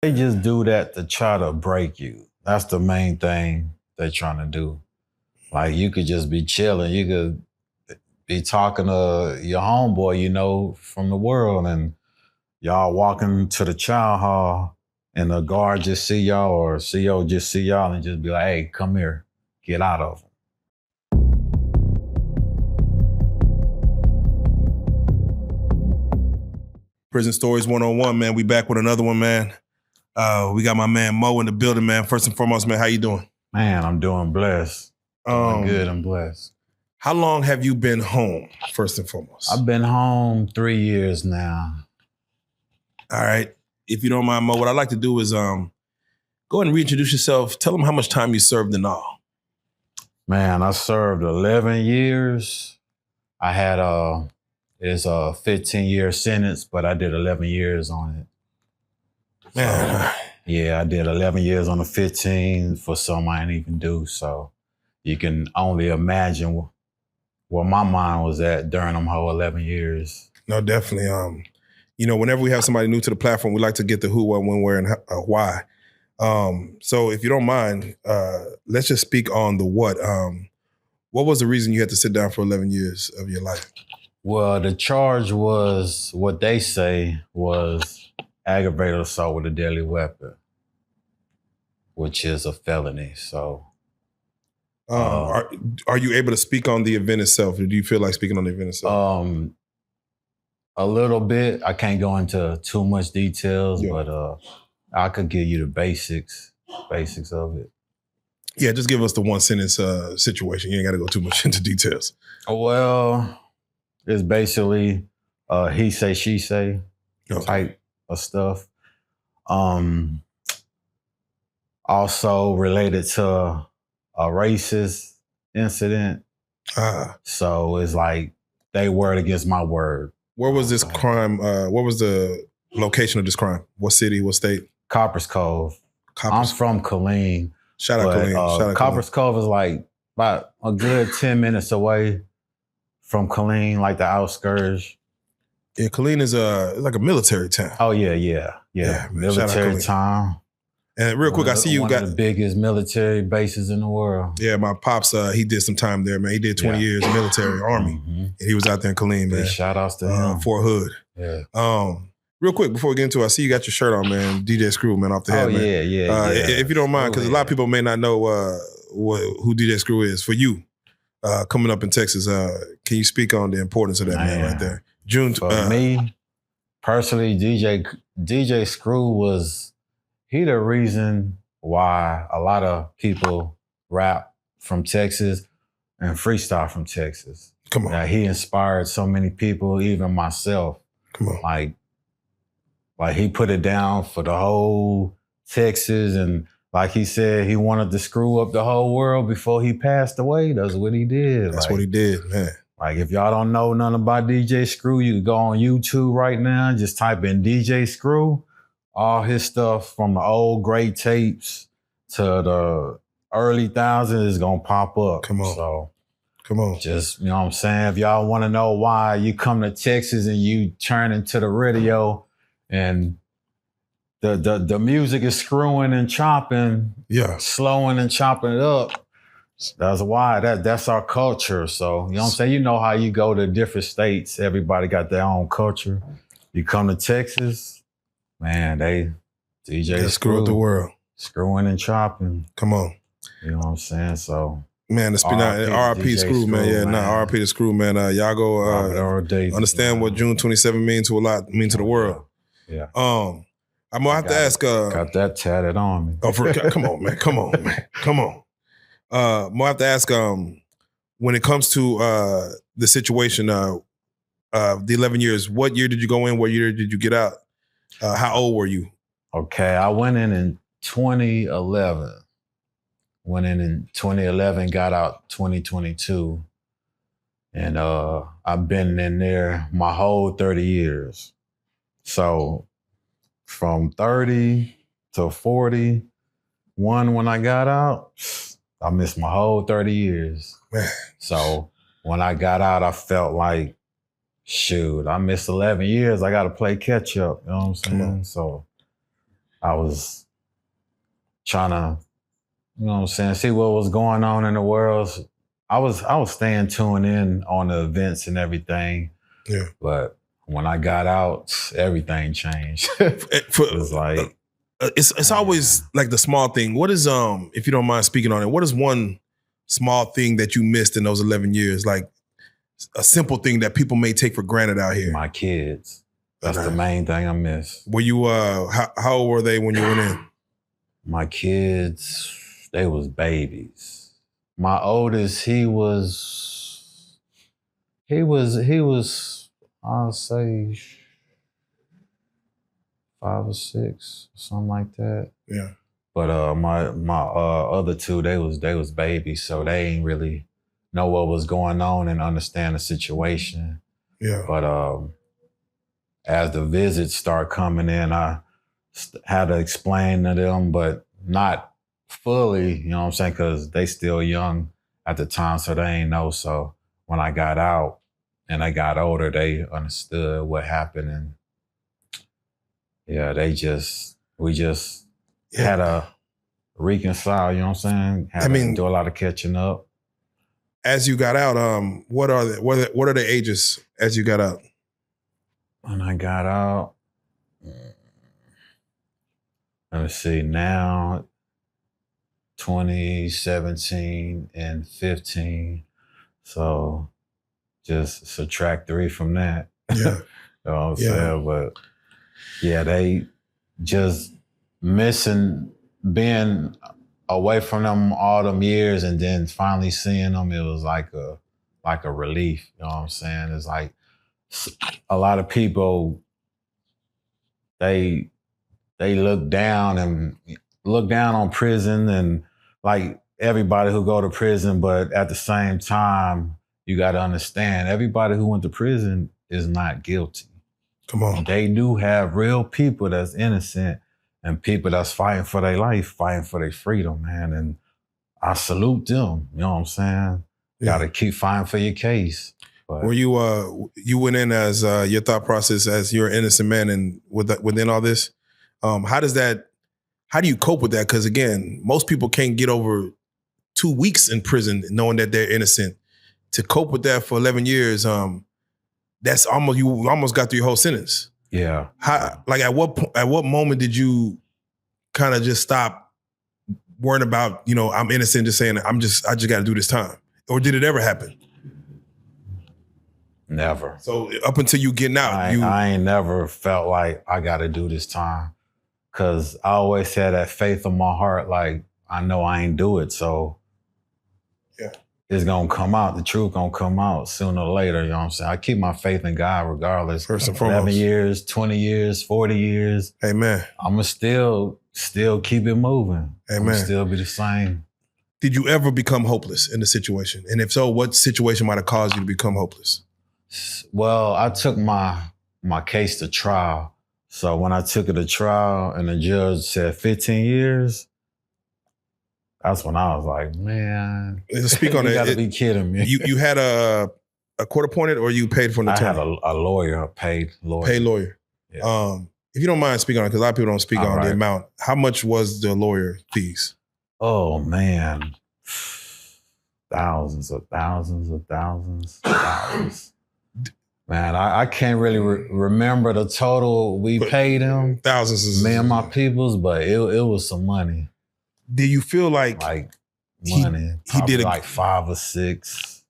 They just do that to try to break you. That's the main thing they're trying to do. Like you could just be chilling. You could be talking to your homeboy, from the world, and y'all walking to the chow hall, and the guard just see y'all or CO just see y'all and just be like, "Hey, come here, get out of them." Prison Stories 101, man. We back with another one, man. We got my man Mo in the building, man. First and foremost, man, how you doing? Man, I'm doing blessed. Doing good and blessed. How long have you been home, first and foremost? I've been home 3 years now. All right. If you don't mind, Mo, what I'd like to do is go ahead and reintroduce yourself. Tell them how much time you served in all. Man, I served 11 years. I had it's a 15-year sentence, but I did 11 years on it. Man. Yeah, I did 11 years on the 15 for something I didn't even do. So you can only imagine where my mind was at during them whole 11 years. No, definitely. Whenever we have somebody new to the platform, we like to get the who, what, when, where, and why. So if you don't mind, let's just speak on the what. What was the reason you had to sit down for 11 years of your life? Well, the charge was, what they say was aggravated assault with a deadly weapon, which is a felony. So, are you able to speak on the event itself? Or do you feel like speaking on the event itself? A little bit. I can't go into too much details, but I could give you the basics of it. Yeah, just give us the one sentence situation. You ain't got to go too much into details. Well, it's basically he say, she say type of stuff. Also related to a racist incident. So it's like they word against my word. Where was this crime? What was the location of this crime? What city, what state? Coppers Cove. I'm from Killeen. Shout out Killeen. Coppers Cove is like about a good 10 minutes away from Killeen, like the outskirts. Yeah, Killeen is like a military town. Oh, yeah, military town. And real quick, I see you got the biggest military bases in the world. Yeah, my pops, he did some time there, man. He did 20 years in military, Army. And he was out there in Killeen, man. Shout outs to him. Fort Hood. Yeah. Real quick, before we get into it, I see you got your shirt on, man. DJ Screw, man, off the head, man. Yeah. If you don't mind, because a lot of people may not know who DJ Screw is. For you, coming up in Texas, can you speak on the importance of that man right there? For me, personally, DJ Screw was, he the reason why a lot of people rap from Texas and freestyle from Texas. Come on. He inspired so many people, even myself. Come on. Like he put it down for the whole Texas, and like he said, he wanted to screw up the whole world before he passed away. That's what he did. That's what he did, man. Like if y'all don't know nothing about DJ Screw, you can go on YouTube right now, just type in DJ Screw. All his stuff from the old great tapes to the early thousands is gonna pop up. Come on. So come on. Just, you know what I'm saying? If y'all wanna know why you come to Texas and you turn into the radio and the music is screwing and chopping, slowing and chopping it up. That's why. That's our culture. So, you know what I'm saying? You know how you go to different states, everybody got their own culture. You come to Texas, man, they DJ screw up the world. Screwing and chopping. Come on. You know what I'm saying? So man, it's been RIP Screw, man. Yeah, nah, RIP to Screw, man. Y'all go understand what June 27 mean to the world. Yeah. I'm gonna have to ask. Got that tatted on me. Oh, come on, man. Come on, man. Come on. I'm gonna have to ask. When it comes to the situation, the 11 years, what year did you go in? What year did you get out? How old were you? Okay, I went in 2011. Went in 2011, got out 2022. And I've been in there my whole 30 years. So from 30 to 41 when I got out, I missed my whole 30 years. Man. So when I got out, I felt like, shoot, I missed 11 years. I got to play catch up. You know what I'm saying? So I was trying to, you know what I'm saying, see what was going on in the world. I was staying tuned in on the events and everything. Yeah. But when I got out, everything changed. It was like it's always like the small thing. What is if you don't mind speaking on it, what is one small thing that you missed in those 11 years? Like a simple thing that people may take for granted out here. My kids. That's the main thing I miss. Were you how old were they when you went in? My kids, they was babies. My oldest, he was, I'll say 5 or 6, something like that. Yeah. But my other two, they was babies, so they ain't really know what was going on and understand the situation. Yeah. But as the visits start coming in, I had to explain to them, but not fully, you know what I'm saying? Because they still young at the time, so they ain't know. So when I got out and I got older, they understood what happened. And yeah, we just had to reconcile, you know what I'm saying? Had to do a lot of catching up. As you got out, what are the ages as you got out? When I got out, let me see, now 2017 and 15. So just subtract 3 from that. Yeah. You know what I'm saying? But yeah, they just missing being away from them all them years and then finally seeing them, it was like a relief. You know what I'm saying? It's like a lot of people, they look down on prison and like everybody who go to prison, but at the same time, you got to understand everybody who went to prison is not guilty. Come on. They do have real people that's innocent and people that's fighting for their life, fighting for their freedom, man. And I salute them. You know what I'm saying? Got to keep fighting for your case. But were you went in as your thought process as you're an innocent man, and within all this, how do you cope with that? Because again, most people can't get over 2 weeks in prison knowing that they're innocent. To cope with that for 11 years, that's you almost got through your whole sentence. Yeah. How, like at what moment did you kind of just stop worrying about, I'm innocent, just saying I just got to do this time? Or did it ever happen? Never. So up until you getting out, I ain't never felt like I got to do this time. Cause I always had that faith in my heart, like I know I ain't do it. So yeah, it's gonna come out. The truth gonna come out sooner or later. You know what I'm saying? I keep my faith in God regardless. First and foremost. 11 years, 20 years, 40 years. Amen. I'ma still keep it moving. Amen. I'ma still be the same. Did you ever become hopeless in the situation? And if so, what situation might have caused you to become hopeless? Well, I took my case to trial. So when I took it to trial and the judge said 15 years, that's when I was like, man, speak on you it. gotta be kidding me. You had a court appointed or you paid for an attorney? I had a lawyer, a paid lawyer. Paid lawyer. Yeah. If you don't mind speaking on it, because a lot of people don't speak on the amount. How much was the lawyer fees? Oh man, thousands. Man, I can't really remember the total we paid him. Thousands. Me and my peoples, but it was some money. Do you feel like money? He did like 5 or 6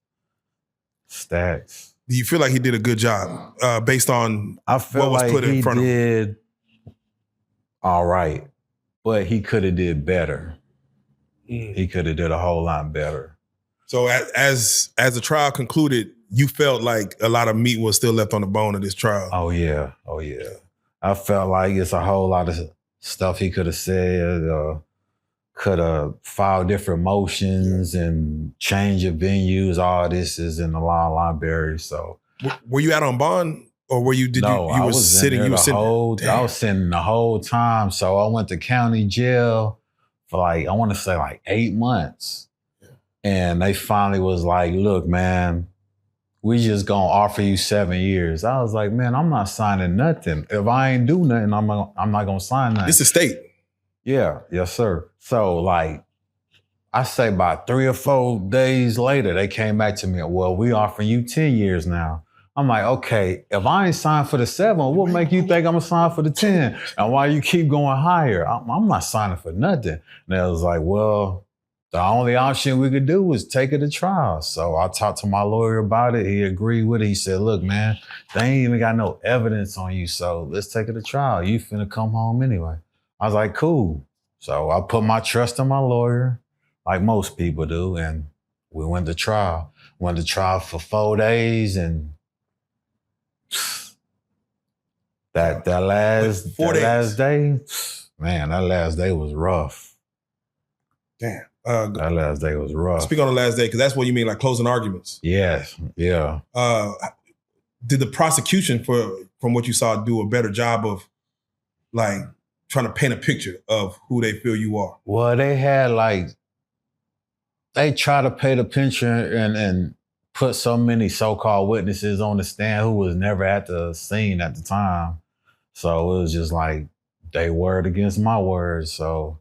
stacks. Do you feel like he did a good job based on what was put in front of him? He did all right, but he could have did better. He could have did a whole lot better. So as the trial concluded, you felt like a lot of meat was still left on the bone of this trial. Oh yeah. I felt like it's a whole lot of stuff he could have said, could have filed different motions and changed your venues. All this is in the law library. So were you out on bond or were you? I was sitting the whole time. So I went to county jail for I want to say 8 months. And they finally was like, look, man, we just gonna offer you 7 years. I was like, man, I'm not signing nothing. If I ain't do nothing, I'm not gonna sign nothing. This is state. Yeah, yes, sir. So like, I say about 3 or 4 days later, they came back to me. Well, we offering you 10 years now. I'm like, okay, if I ain't signed for the 7, what make you think I'm gonna sign for the 10? And why you keep going higher? I'm not signing for nothing. And they was like, well, the only option we could do was take it to trial. So I talked to my lawyer about it. He agreed with it. He said, look, man, they ain't even got no evidence on you. So let's take it to trial. You finna come home anyway. I was like, cool. So I put my trust in my lawyer, like most people do. And we went to trial. Went to trial for 4 days, and that last day, man, that last day was rough. Damn. That last day was rough. Speak on the last day, because that's what you mean, like closing arguments. Yes, yeah. Did the prosecution, from what you saw, do a better job of like trying to paint a picture of who they feel you are? Well, they try to paint a picture and put so many so-called witnesses on the stand who was never at the scene at the time. So it was just like they word against my word. So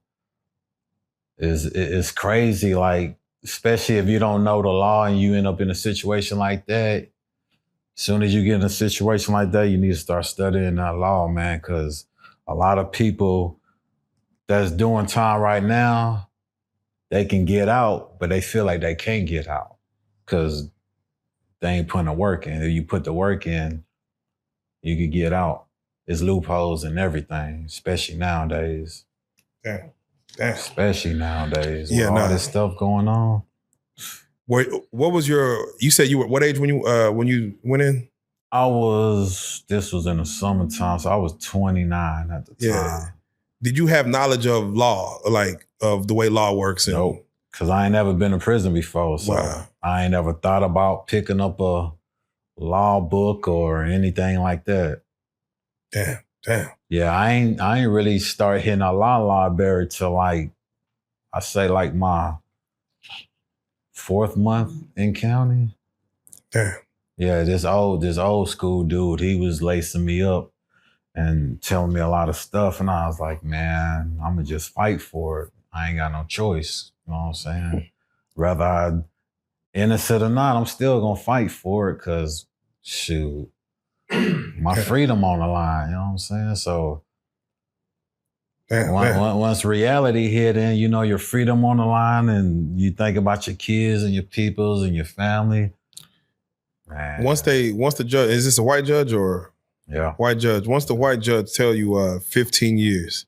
it's crazy, like, especially if you don't know the law and you end up in a situation like that. As soon as you get in a situation like that, you need to start studying that law, man, because a lot of people that's doing time right now, they can get out, but they feel like they can't get out because they ain't putting the work in. If you put the work in, you could get out. There's loopholes and everything, especially nowadays. Damn. Especially nowadays. Yeah, with all this stuff going on. What was you said you were, what age when you went in? This was in the summertime, so I was 29 at the time. Did you have knowledge of law, like of the way law works? Nope, because I ain't never been in prison before, so I ain't never thought about picking up a law book or anything like that. Damn. Yeah, I ain't really start hitting a law library till like, I say like my 4th month in county. Damn. Yeah, this old school dude, he was lacing me up and telling me a lot of stuff. And I was like, man, I'm gonna just fight for it. I ain't got no choice. You know what I'm saying? Whether I innocent or not, I'm still gonna fight for it because shoot, my freedom on the line, you know what I'm saying? So once reality hit in, you know, your freedom on the line and you think about your kids and your peoples and your family. Man. Once the judge, is this a white judge or? Yeah. White judge. Once the white judge tell you 15 years,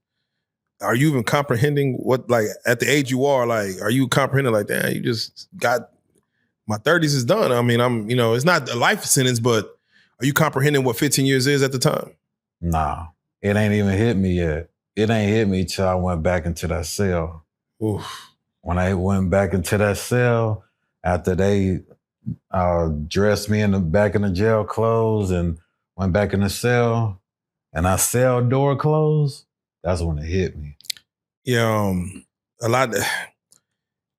are you even comprehending what, like at the age you are, like, are you comprehending like, damn, you just got, my 30s is done. I mean, it's not a life sentence, but are you comprehending what 15 years is at the time? Nah, it ain't even hit me yet. It ain't hit me till I went back into that cell. Oof. When I went back into that cell, after they dressed me in the back in the jail clothes and went back in the cell, and our cell door closed, that's when it hit me. Yeah, a lot,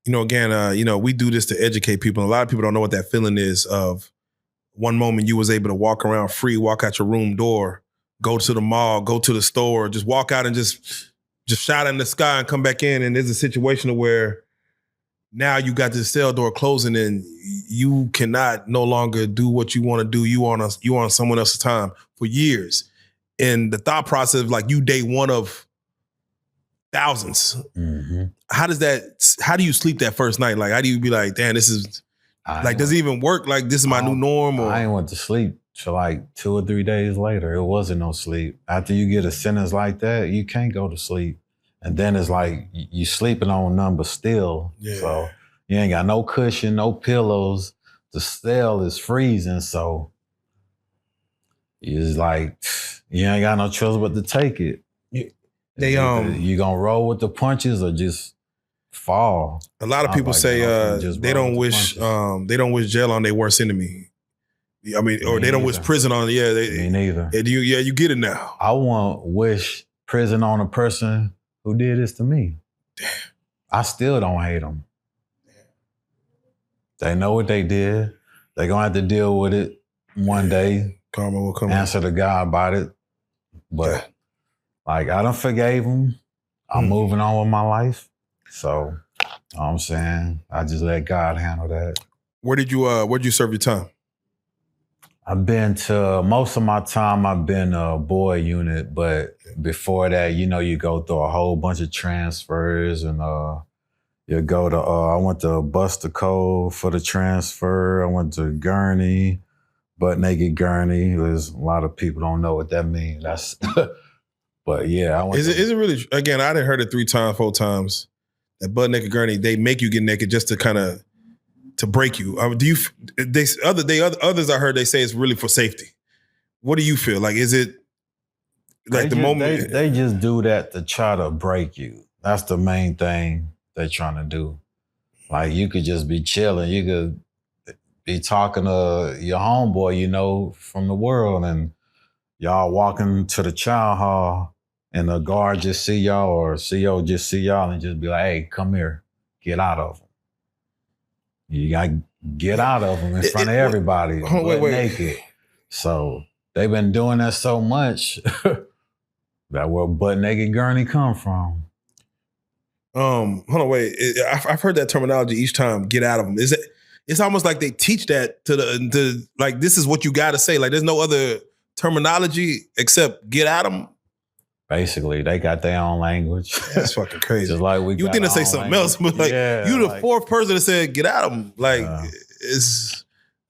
again, we do this to educate people. A lot of people don't know what that feeling is of one moment you was able to walk around free, walk out your room door, go to the mall, go to the store, just walk out and just shout in the sky and come back in. And there's a situation where now you got this cell door closing and you cannot no longer do what you want to do. You on someone else's time for years. And the thought process of like you day one of thousands. Mm-hmm. How do you sleep that first night? Like, how do you be like, damn, this is like, does it even work? Like, this is my new norm? Or? I ain't went to sleep till like 2 or 3 days later. It wasn't no sleep. After you get a sentence like that, you can't go to sleep. And then it's like you sleeping on number still. Yeah. So you ain't got no cushion, no pillows. The cell is freezing. So it's like, you ain't got no choice but to take it. You gonna roll with the punches or just fall? A lot of people say they don't wish jail on their worst enemy. I mean, or they don't wish prison on. Yeah, me neither. You get it now. I won't wish prison on a person who did this to me. Damn. I still don't hate them. Damn. They know what they did. They're going to have to deal with it one day. Karma will come. Answer to God about it. But like, I done forgave them. I'm moving on with my life. So, you know what I'm saying? I just let God handle that. Where'd you serve your time? I've been to, most of my time, I've been a boy unit, but before that, you know, you go through a whole bunch of transfers and you go to, I went to Buster Cove for the transfer. I went to Gurney, Butt Naked Gurney. There's a lot of people don't know what that means. That's, but yeah. I went is it really, again, I done heard it 3 times, 4 times, that Butt Naked Gurney, they make you get naked just to kind of, to break you. Others I heard they say it's really for safety. What do you feel? Like, is it like they just do that to try to break you. That's the main thing they're trying to do. Like, you could just be chilling. You could be talking to your homeboy, you know, from the world, and y'all walking to the chow hall and the guard just see y'all or CO just see y'all and just be like, hey, come here, get out of them. You got to get out of them in front of everybody. Wait. Naked. So they've been doing that so much that where Butt Naked Gurney come from. Hold on, wait. I've heard that terminology each time, get out of them. Is it? It's almost like they teach that to like, this is what you got to say. Like, there's no other terminology except get out of them. Basically, they got their own language. That's fucking crazy. Just like you think to say something else, but like, you the 4th person that said get out of them. Like,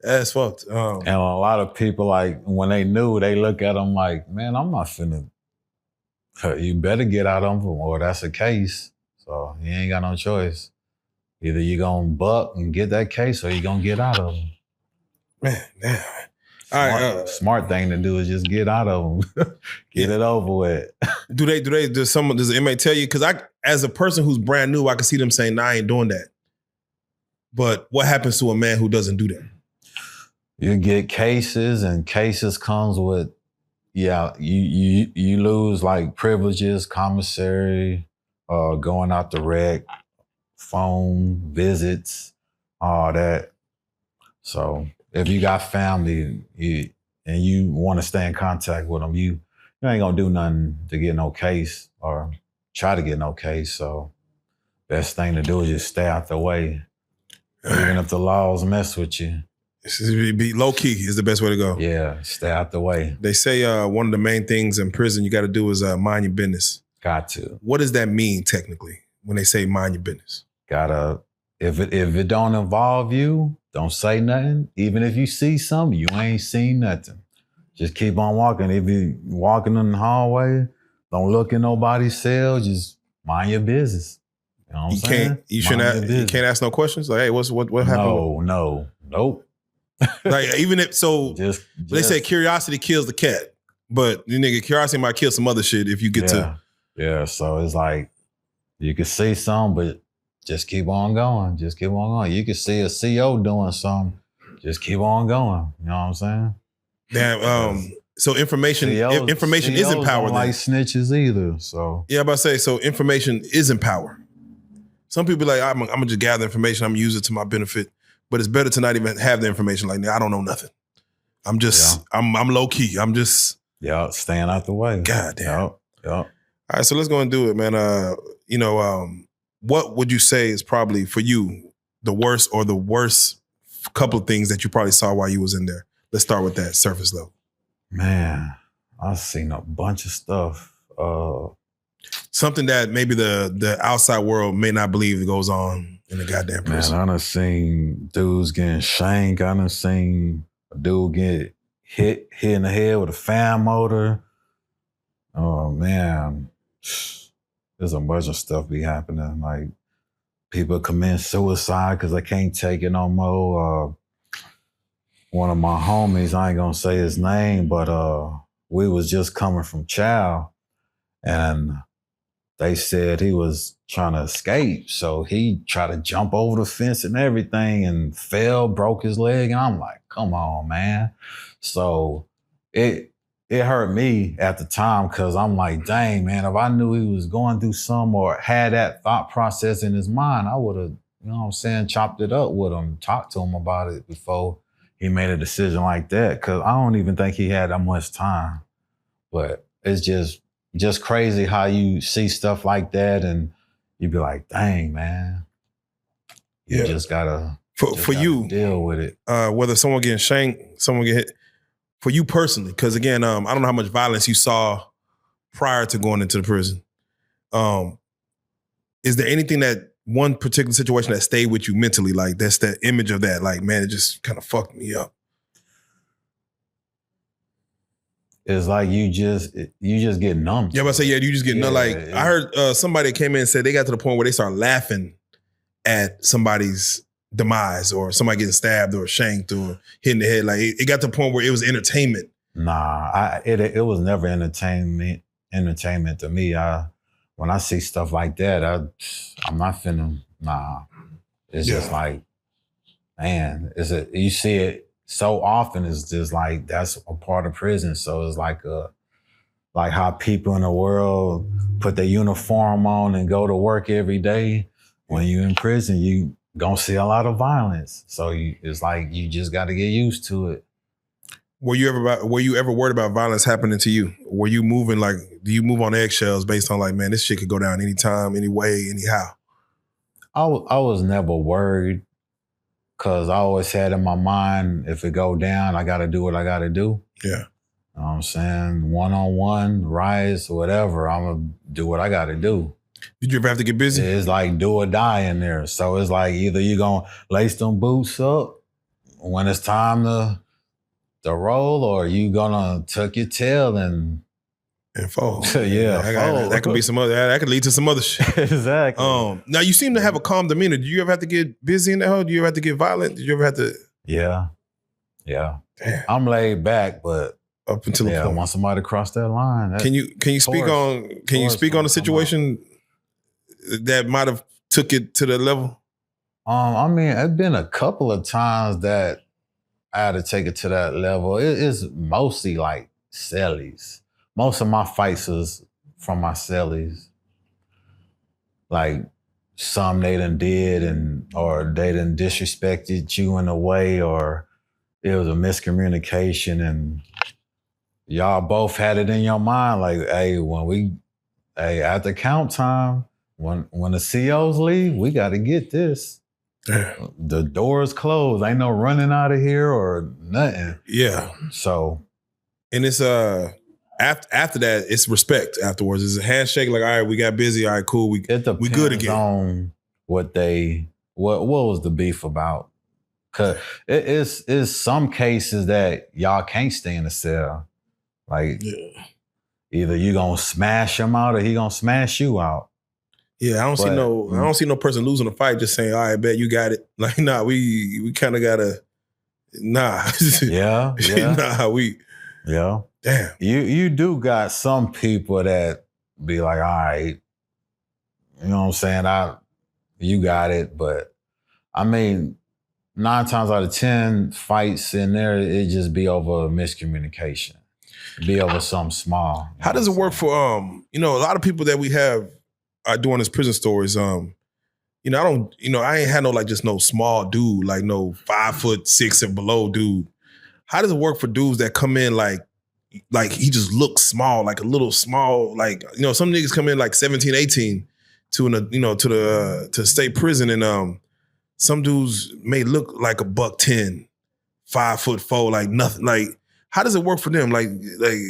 that's fucked. And a lot of people, like, when they knew, they look at them like, man, I'm not finna. You better get out of them, or that's the case. So you ain't got no choice. Either you gonna buck and get that case, or you gonna get out of them. Man, damn. Smart thing to do is just get out of them. Get it over with. Does the inmate tell you? Because as a person who's brand new, I can see them saying, nah, I ain't doing that. But what happens to a man who doesn't do that? You get cases, and cases comes with, you lose like privileges, commissary, going out the rec, phone visits, all that. So if you got family and you want to stay in contact with them, you ain't gonna do nothing to get no case or try to get no case. So best thing to do is just stay out the way. Even if the laws mess with you. Be low key is the best way to go. Yeah, stay out the way. They say one of the main things in prison you got to do is mind your business. Got to. What does that mean technically when they say mind your business? Gotta. If it don't involve you, don't say nothing. Even if you see something, you ain't seen nothing. Just keep on walking. If you walking in the hallway, don't look in nobody's cell. Just mind your business. You know what I'm saying? You can't ask no questions. Like, hey, what happened? Nope. Like, even if they say curiosity kills the cat, but the nigga curiosity might kill some other shit if you get to. Yeah. So it's like you can see something, but just keep on going. Just keep on going. You can see a CO doing something. Just keep on going. You know what I'm saying? Damn. So information COs isn't power. Don't like snitches either. So yeah, I'm about to say, so information isn't power. Some people be like, I'm gonna just gather information. I'm gonna use it to my benefit. But it's better to not even have the information. Like, I don't know nothing. I'm just, I'm low key. I'm just. Yeah, staying out the way. God damn. Yeah. All right, so let's go and do it, man. What would you say is probably for you the worst couple of things that you probably saw while you was in there? Let's start with that surface level. Man, I've seen a bunch of stuff. Something that maybe the outside world may not believe goes on in the goddamn prison. Man, I done seen dudes getting shanked. I done seen a dude get hit in the head with a fan motor. Oh, man. There's a bunch of stuff be happening. Like, people commit suicide because they can't take it no more. One of my homies, I ain't gonna say his name, but we was just coming from chow, and they said he was trying to escape. So he tried to jump over the fence and everything and fell, broke his leg. And I'm like, come on, man. So it hurt me at the time because I'm like, dang, man, if I knew he was going through some or had that thought process in his mind, I would have, you know what I'm saying, chopped it up with him, talked to him about it before he made a decision like that, because I don't even think he had that much time. But it's just crazy how you see stuff like that and you be like, dang, man. You just gotta you deal with it. Whether someone getting shanked, someone get hit, for you personally, because again, I don't know how much violence you saw prior to going into the prison. Is there anything that one particular situation that stayed with you mentally? Like that's that image of that, like, man, it just kind of fucked me up. It's like you just get numb. Yeah, but I say, you just get numb. Like I heard somebody came in and said they got to the point where they started laughing at somebody's demise or somebody getting stabbed or shanked or hit in the head. Like it got to the point where it was entertainment. Nah, it was never entertainment to me. When I see stuff like that, I'm not finna. Nah, it's just like, man, you see it so often. It's just like that's a part of prison. So it's like how people in the world put their uniform on and go to work every day. When you're in prison, you gonna see a lot of violence. So it's like you just got to get used to it. Were you ever worried about violence happening to you? Were you moving like, do you move on eggshells based on like, man, this shit could go down anytime, any way, anyhow? I was never worried, because I always had in my mind, if it go down, I got to do what I got to do. Yeah. You know what I'm saying? One-on-one, riots, whatever, I'm going to do what I got to do. Did you ever have to get busy? It's like do or die in there. So it's like either you're going to lace them boots up when it's time to roll, or you gonna tuck your tail and fold. Yeah, that could be some other. That could lead to some other shit. Exactly. Now you seem to have a calm demeanor. Do you ever have to get busy in that hole? Do you ever have to get violent? Did you ever have to? Yeah. Damn. I'm laid back, but up until the point. Once somebody cross that line. Can you speak on a situation that might have took it to the level? I mean, it's been a couple of times that I had to take it to that level. It's mostly like cellies. Most of my fights is from my cellies. Like some they done did or they done disrespected you in a way, or it was a miscommunication and y'all both had it in your mind like, hey, at the count time, when the COs leave, we got to get this. Damn. The door's closed. Ain't no running out of here or nothing. Yeah. So, and it's after that, it's respect. Afterwards, it's a handshake. Like, all right, we got busy. All right, cool. We good again. On what was the beef about? Cause it's some cases that y'all can't stay in the cell. Like, either you gonna smash him out or he gonna smash you out. Yeah, I don't see no person losing a fight just saying, all right, bet you got it. Like, nah, we kind of gotta, nah. Yeah. Yeah. Damn. You do got some people that be like, all right, you know what I'm saying? You got it. But I mean, 9 times out of 10 fights in there, it just be over miscommunication. Be over something small. How does it work for, a lot of people that we have are doing this prison stories. I ain't had no small dude, like no 5'6" and below dude. How does it work for dudes that come in like he just looks small, like a little small, like, some niggas come in like 17, 18 to state prison, and some dudes may look like a $110, 5'4", like nothing. Like, how does it work for them? Like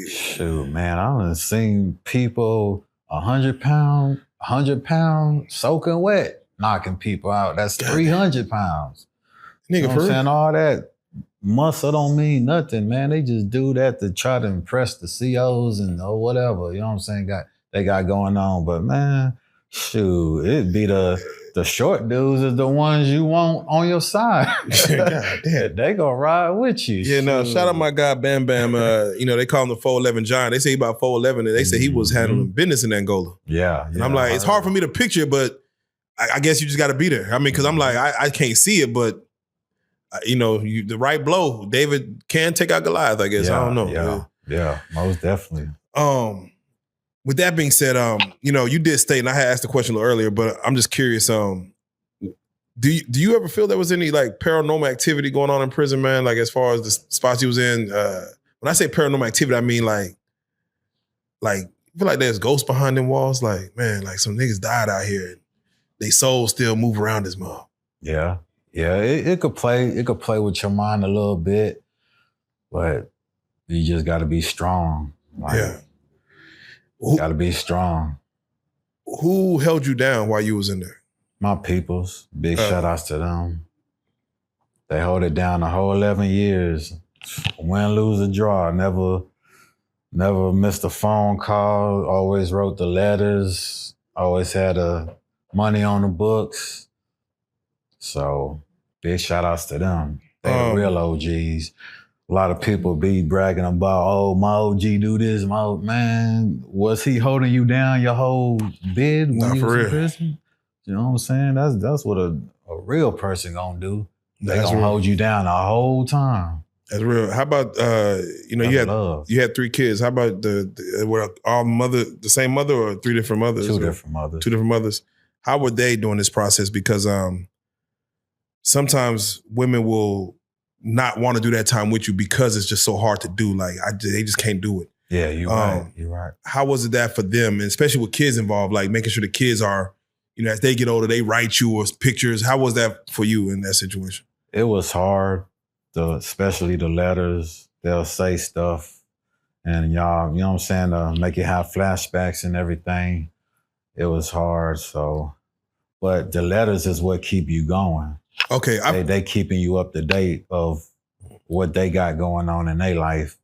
shoot, man, I done seen people 100 pounds soaking wet, knocking people out. That's 300 pounds. Nigga, you know what I'm saying? All that muscle don't mean nothing, man. They just do that to try to impress the COs or whatever. You know what I'm saying? They got going on. But man, shoot, it'd be the short dudes is the ones you want on your side. God damn. They gonna ride with you. Yeah, no, shout out my guy Bam Bam. They call him the 4'11 giant. They say he about 4'11, and they say he was handling business in Angola. Yeah. And I'm like, it's hard for me to picture, but I guess you just got to be there. I mean, because I'm like, I can't see it, but the right blow, David can take out Goliath, I guess. I don't know. Yeah, most definitely. With that being said, you did state, and I had asked the question a little earlier, but I'm just curious. Do Do you ever feel there was any like paranormal activity going on in prison, man? Like as far as the spots you was in, when I say paranormal activity, I mean like you feel like there's ghosts behind them walls. Like, man, like some niggas died out here and they souls still move around this mom. Yeah. Yeah. It could play with your mind a little bit, but you just gotta be strong. Like, gotta be strong. Who held you down while you was in there? My peoples. Big shout outs to them. They hold it down the whole 11 years. Win, lose, or draw. Never missed a phone call. Always wrote the letters. Always had money on the books. So big shout outs to them. They the real OGs. A lot of people be bragging about, oh, my OG do this. Man, was he holding you down your whole bid when you was in prison? You know what I'm saying? That's what a real person gonna do. They gonna hold you down the whole time. That's real. How about you had 3 kids? How about were all the same mother or 3 different mothers? 2 different mothers. 2 different mothers. How were they doing this process? Because sometimes women will not want to do that time with you because it's just so hard to do. Like they just can't do it. Yeah, you're right. You're right. How was it that for them, and especially with kids involved, like making sure the kids are, as they get older, they write you or pictures. How was that for you in that situation? It was hard, especially the letters. They'll say stuff and y'all, you know what I'm saying, to make it have flashbacks and everything. It was hard, but the letters is what keep you going. Okay. They keeping you up to date of what they got going on in their life,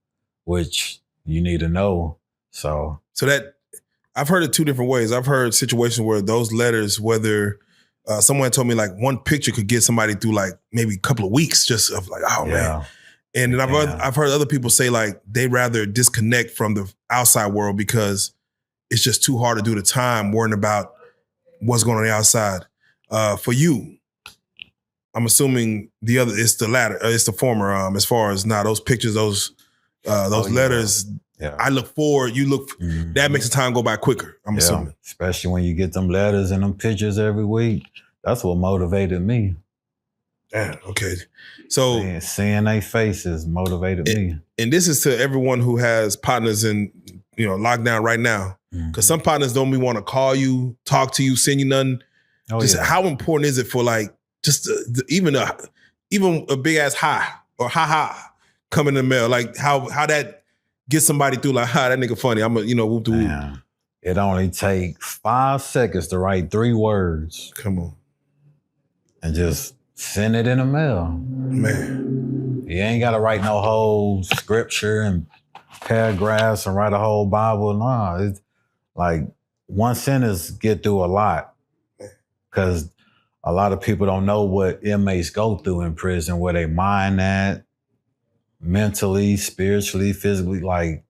which you need to know. So that I've heard it 2 different ways. I've heard situations where those letters, whether someone told me like one picture could get somebody through like maybe a couple of weeks just of like, oh man. And then I've heard other people say like they rather disconnect from the outside world because it's just too hard to do the time worrying about what's going on the outside. For you, I'm assuming it's the latter, it's the former. As far as those pictures, those letters. Yeah. I look forward. You look. That makes the time go by quicker. I'm assuming, especially when you get them letters and them pictures every week. That's what motivated me. Yeah. Okay. So seeing their faces motivated me. And this is to everyone who has partners in lockdown right now, because some partners don't even want to call you, talk to you, send you nothing. How important is it for like just even a big ass hi or ha coming in the mail? Like how that gets somebody through like, that nigga funny. I'm whoop the whoop. It only takes 5 seconds to write 3 words. Come on. And just send it in the mail. Man. You ain't got to write no whole scripture and paragraphs and write a whole Bible. No, it's like one sentence get through a lot. Because a lot of people don't know what inmates go through in prison, where they mind at, mentally, spiritually, physically. Like,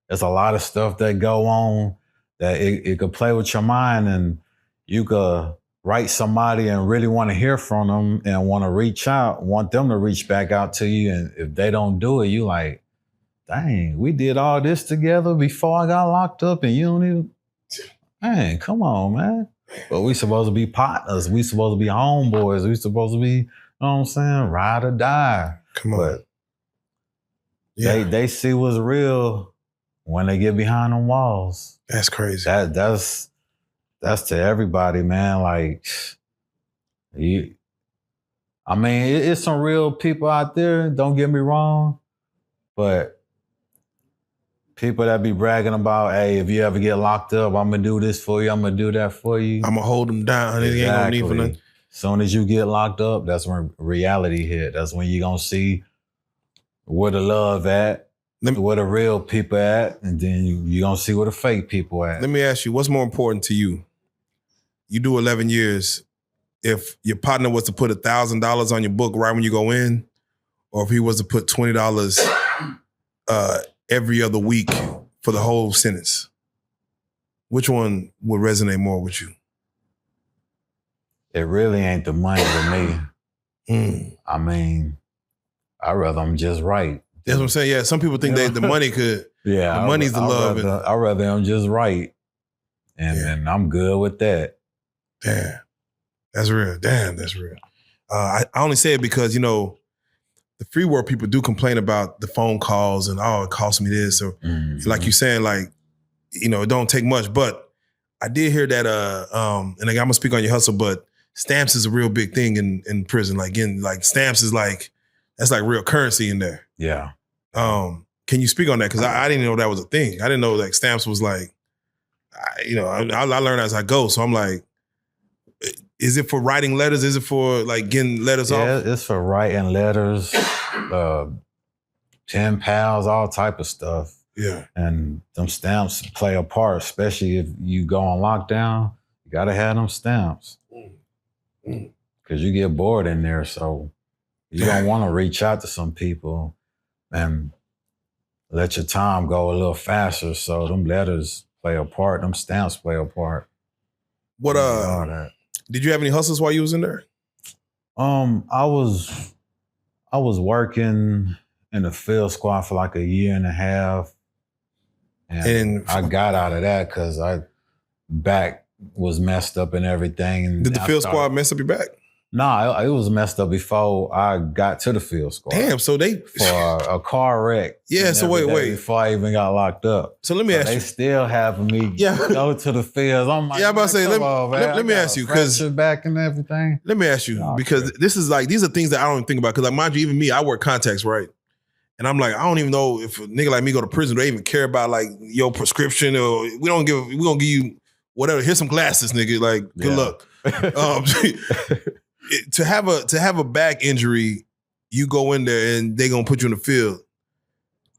there's a lot of stuff that go on that it could play with your mind, and you could write somebody and really want to hear from them and want them to reach back out to you. And if they don't do it, you like, dang, we did all this together before I got locked up and you don't even, dang, come on, man. But we supposed to be partners. We supposed to be homeboys. We supposed to be, you know what I'm saying, ride or die. Come on. But they see what's real when they get behind them walls. That's crazy. That's to everybody, man. Like, it's some real people out there, don't get me wrong, but people that be bragging about, hey, if you ever get locked up, I'm going to do this for you, I'm going to do that for you. I'm going to hold them down. Exactly. They ain't going to need for nothing. As soon as you get locked up, that's when reality hit. That's when you're going to see where the love at, where the real people at, and then you're going to see where the fake people at. Let me ask you, what's more important to you? You do 11 years. If your partner was to put $1,000 on your book right when you go in, or if he was to put $20 every other week for the whole sentence, which one would resonate more with you? It really ain't the money to me. I mean, I'd rather I'm just right. That's what I'm saying. Yeah, some people think the money could. Yeah, the money's the love. I'd rather I'm just right, and I'm good with that. Damn, that's real. Damn, that's real. I only say it because, the free world people do complain about the phone calls and, it cost me this. Or like you saying, like, it don't take much. But I did hear that, and like, I'm going to speak on your hustle, but stamps is a real big thing in prison. Like, stamps is like, that's like real currency in there. Yeah. Can you speak on that? Because I didn't know that was a thing. I didn't know like stamps was like, I learned as I go. So I'm like, is it for writing letters? Is it for like getting letters off? Yeah, it's for writing letters, pen pals, all type of stuff. Yeah. And them stamps play a part, especially if you go on lockdown. You gotta have them stamps. Because you get bored in there, so you don't want to reach out to some people and let your time go a little faster. So them letters play a part, them stamps play a part. What did you have any hustles while you was in there? I was working in the field squad for like a year and a half. And I got out of that because I back was messed up and everything. And did the field squad mess up your back? Nah, it was messed up before I got to the field squad. Damn, so they for a car wreck. Yeah, so wait. Before I even got locked up. So let me ask you. They still having me go to the fields. I'm like, I'm about to say, let me ask you, because back and everything. Let me ask you, because this is like, these are things that I don't even think about. Because like, mind you, even me, I wear contacts, right? And I'm like, I don't even know if a nigga like me go to prison, they even care about like your prescription, or we're gonna give you whatever. Here's some glasses, nigga. Like, good luck. To have a back injury, you go in there and they gonna put you in the field.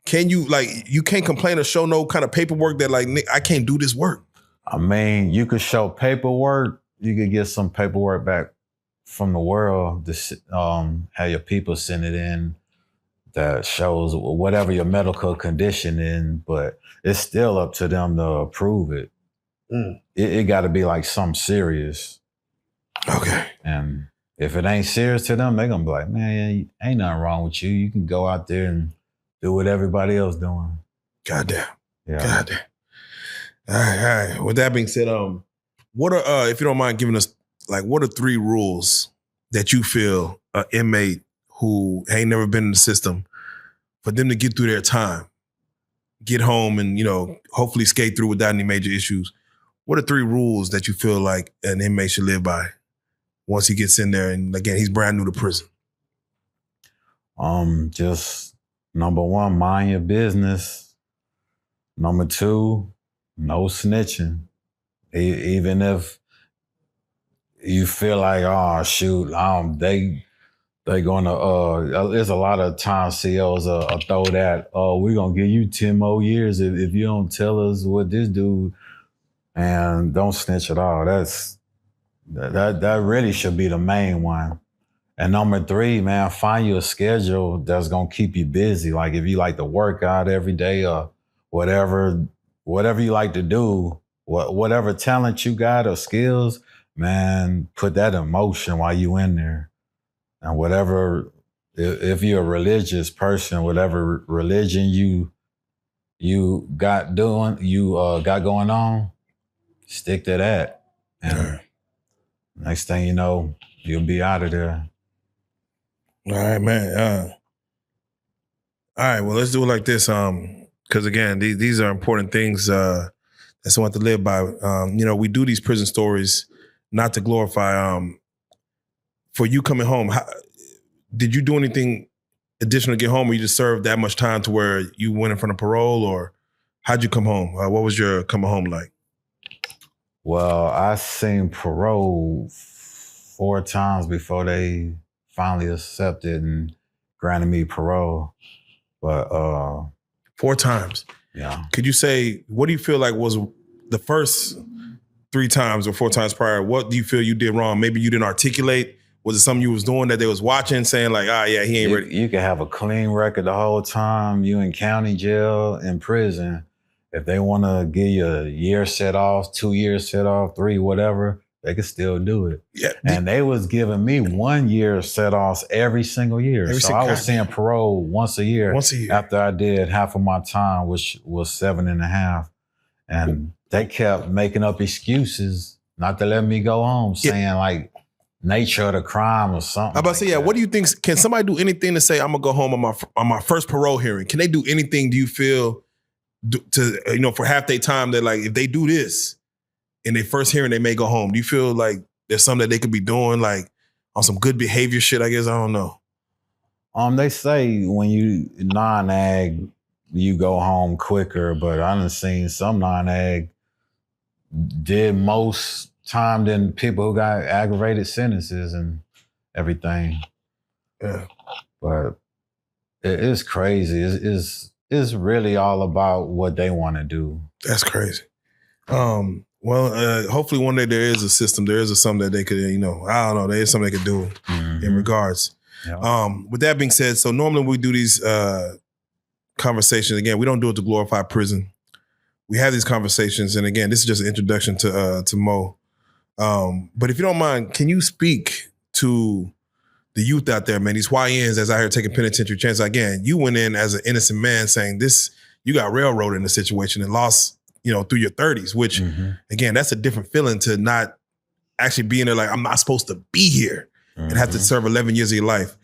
Can you, like, you can't complain or show no kind of paperwork that like, I can't do this work? I mean, you could show paperwork. You could get some paperwork back from the world to have your people send it in that shows whatever your medical condition in, but it's still up to them to approve it. It got to be like something serious. Okay. And if it ain't serious to them, they gonna be like, man, ain't nothing wrong with you. You can go out there and do what everybody else doing. Goddamn. Yeah. Goddamn. All right. With that being said, what are, if you don't mind giving us, like, what are 3 rules that you feel an inmate who ain't never been in the system, for them to get through their time, get home and, hopefully skate through without any major issues? What are 3 rules that you feel like an inmate should live by once he gets in there and, again, he's brand new to prison? Just number 1, mind your business. Number 2, no snitching. Even if you feel like, oh shoot, they gonna there's a lot of times COs throw that, we're gonna give you 10 more years if you don't tell us what this dude, and don't snitch at all. That really should be the main one. And number 3, man, find you a schedule that's gonna keep you busy. Like if you like to work out every day or whatever you like to do, whatever talent you got or skills, man, put that in motion while you in there. And whatever, if you're a religious person, whatever religion you got going on, stick to that. And next thing you know, you'll be out of there. All right, man. All right, well, let's do it like this. Because again, these are important things that someone have to live by. We do these prison stories not to glorify. For you coming home, did you do anything additional to get home, or you just served that much time to where you went in front of parole, or how'd you come home? What was your coming home like? Well, I seen parole 4 times before they finally accepted and granted me parole. But 4 times. Yeah. Could you say, what do you feel like was the first 3 times or 4 times prior? What do you feel you did wrong? Maybe you didn't articulate. Was it something you was doing that they was watching, saying like, yeah, he ain't ready? You can have a clean record the whole time. You in county jail, in prison. If they want to give you a year set off, 2 years set off, 3, whatever, they can still do it. Yeah. And they was giving me 1 year set offs every single year. I was seeing parole once a year. After I did half of my time, which was 7.5. And they kept making up excuses not to let me go home, saying like, nature of the crime or something. I'm about to say, yeah. What do you think? Can somebody do anything to say I'm gonna go home on my first parole hearing? Can they do anything? Do you feel to for half their time that like if they do this in their first hearing they may go home? Do you feel like there's something that they could be doing like on some good behavior shit? I guess I don't know. They say when you non-ag, you go home quicker, but I done seen some non-ag did most time than people who got aggravated sentences and everything. Yeah. But it's crazy. It's really all about what they want to do. That's crazy. Well, hopefully one day there is a system, there is something that they could, I don't know, there is something they could do in regards. Yeah. With that being said, so normally we do these conversations. Again, we don't do it to glorify prison. We have these conversations, and again, this is just an introduction to Mo. But if you don't mind, can you speak to the youth out there, man? These YNs that's out here taking penitentiary chances. Again, you went in as an innocent man saying this, you got railroaded in the situation and lost, through your 30s, which again, that's a different feeling to not actually be in there like, I'm not supposed to be here and have to serve 11 years of your life.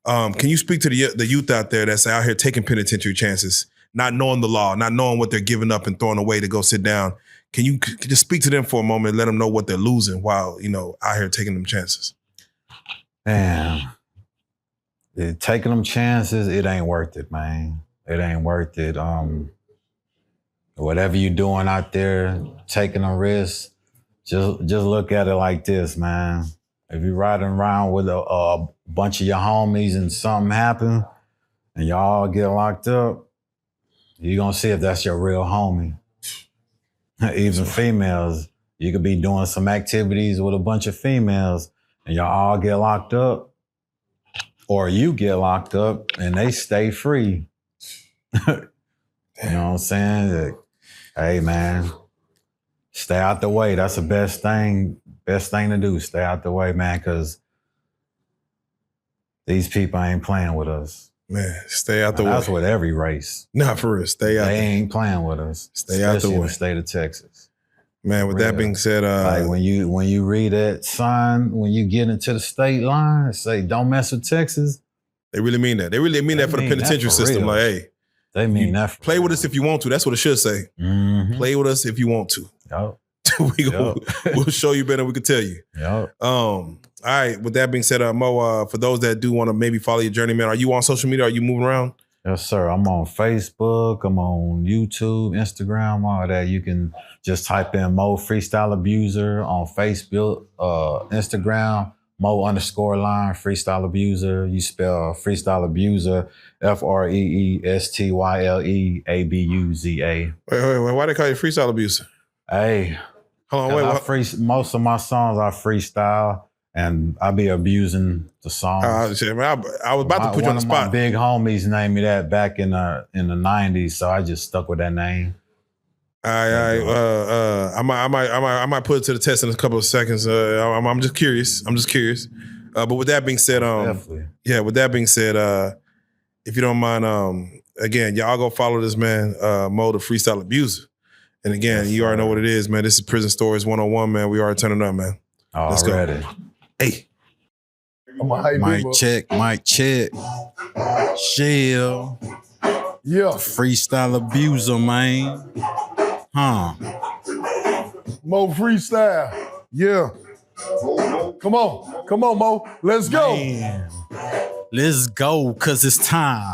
Can you speak to the youth out there that's out here taking penitentiary chances, not knowing the law, not knowing what they're giving up and throwing away to go sit down? Can you just speak to them for a moment and let them know what they're losing while, out here taking them chances? Man, taking them chances, it ain't worth it, man. It ain't worth it. Whatever you're doing out there, taking a risk, just look at it like this, man. If you're riding around with a bunch of your homies and something happen and y'all get locked up, you're gonna see if that's your real homie. Even females, you could be doing some activities with a bunch of females and y'all all get locked up, or you get locked up and they stay free. You know what I'm saying? Hey, man, stay out the way. That's the best thing to do. Stay out the way, man, because these people ain't playing with us. Man, stay out the way. That's with every race. Not for real. Stay out. They ain't playing with us. Stay out the way. In the state of Texas. Man, with that being said, like when you read that sign, when you get into the state line, say don't mess with Texas. They really mean that. They really mean that for the penitentiary system. Real. Like, hey, they mean that. Play with us if you want to. That's what it should say. Play with us if you want to. Yep. We'll show you better. We can tell you. Yep. All right. With that being said, Mo, for those that do want to maybe follow your journey, man, are you on social media? Are you moving around? Yes, sir. I'm on Facebook. I'm on YouTube, Instagram, all that. You can just type in Mo freestyleabuza on Facebook, Instagram, Mo_line freestyleabuza. You spell freestyleabuza, FREESTYLEABUZA. Wait. Why they call you freestyleabuza? Hey, hold on. Most of my songs are freestyle. And I be abusing the songs. I was about to put you on the spot. One of my big homies named me that back in the 90s, so I just stuck with that name. I might put it to the test in a couple of seconds. I'm just curious. But with that being said, With that being said, if you don't mind, again, y'all go follow this man, Mo the freestyleabuza. And again, you already know what it is, man. This is Prison Stories 101, man. We are turning up, man. Let's go. Hey. Mic check. Chill. Yeah. Freestyleabuza, man. Mo freestyle. Yeah. Come on, Mo. Let's go. Man. Let's go, cause it's time.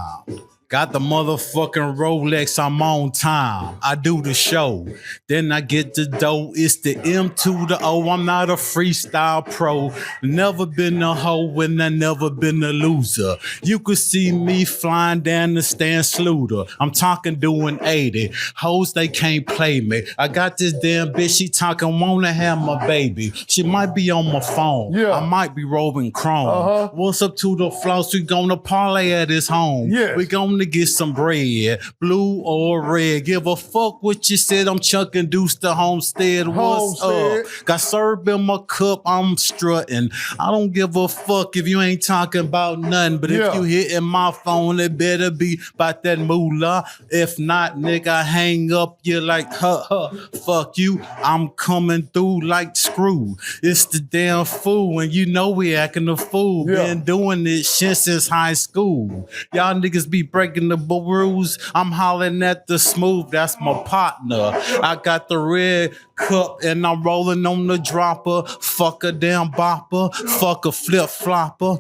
Got the motherfucking Rolex, I'm on time. I do the show, then I get the dough. It's the M to the O, I'm not a freestyle pro. Never been a hoe and I never been a loser. You could see me flying down the Stan Sluter. I'm talking doing 80. Hoes, they can't play me. I got this damn bitch, she talking, wanna have my baby. She might be on my phone. Yeah. I might be rolling chrome. What's up to the floss? We gonna parlay at his home. Yes. We gonna to get some bread, blue or red. Give a fuck what you said. I'm chunking deuce to Homestead. What's up? Got served in my cup. I'm strutting. I don't give a fuck if you ain't talking about nothing. But if you hitting my phone, it better be about that moolah. If not, nigga, I hang up. You're like, fuck you. I'm coming through like screw. It's the damn fool, and you know we acting a fool. Been doing this shit since high school. Y'all niggas be breaking the rules. I'm hollering at the smooth. That's my partner. I got the red cup and I'm rolling on the dropper. Fuck a damn bopper. Fuck a flip flopper.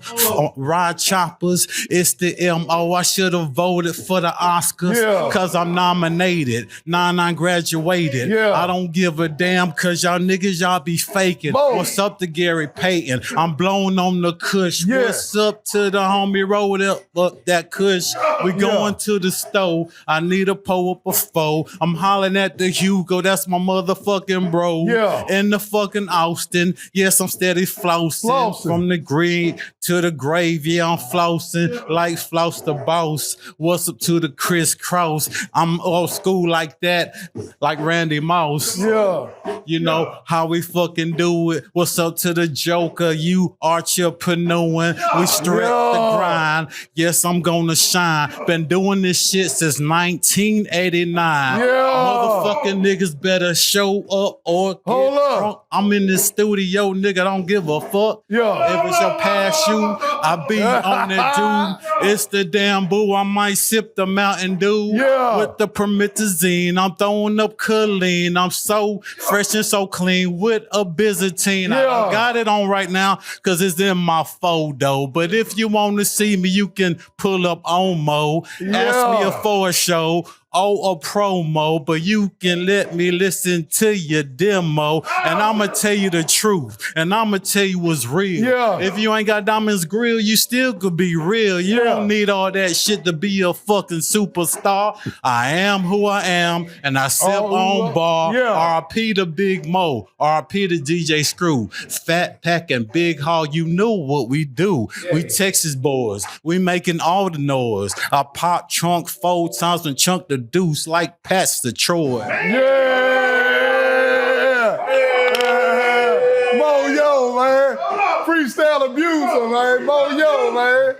Ride choppers. It's the MO. I should have voted for the Oscars cause I'm nominated. I graduated. I don't give a damn cause y'all niggas, y'all be faking. What's up to Gary Payton? I'm blowing on the kush. What's up to the homie roll up that kush? We going to the store. I need a pull up a foe. I'm hollering at the Hugo. That's my motherfucking bro. In the fucking Austin. Yes, I'm steady flossing. From the green to the grave. Yeah, I'm flossing like floss the boss. What's up to the crisscross? I'm old school like that, like Randy Moss. You know how we fucking do it. What's up to the Joker? You entrepreneuring. We strip the grind. Yes, I'm gonna shine. Been doing this shit since 1989. Motherfucking niggas better show up or get drunk. I'm in the studio, nigga. Don't give a fuck. If it's your past shoe, I be on that dude. It's the damn boo. I might sip the Mountain Dew with the promethazine. I'm throwing up Colleen. I'm so fresh and so clean with a Byzantine. I got it on right now because it's in my photo. But if you want to see me, you can pull up Omo. Ask me for a show. A promo, but you can let me listen to your demo, and I'ma tell you the truth, and I'ma tell you what's real. If you ain't got Diamonds Grill, you still could be real. You don't need all that shit to be a fucking superstar. I am who I am, and I sip on bar. RP to Big Mo, RP to DJ Screw, Fat Pack and Big Hall. You know what we do. We Texas boys. We making all the noise. I pop trunk 4 times and chunk the deuce like Pastor Troy. Mo yo, man. Freestyle abuser, man. Mo yo, man.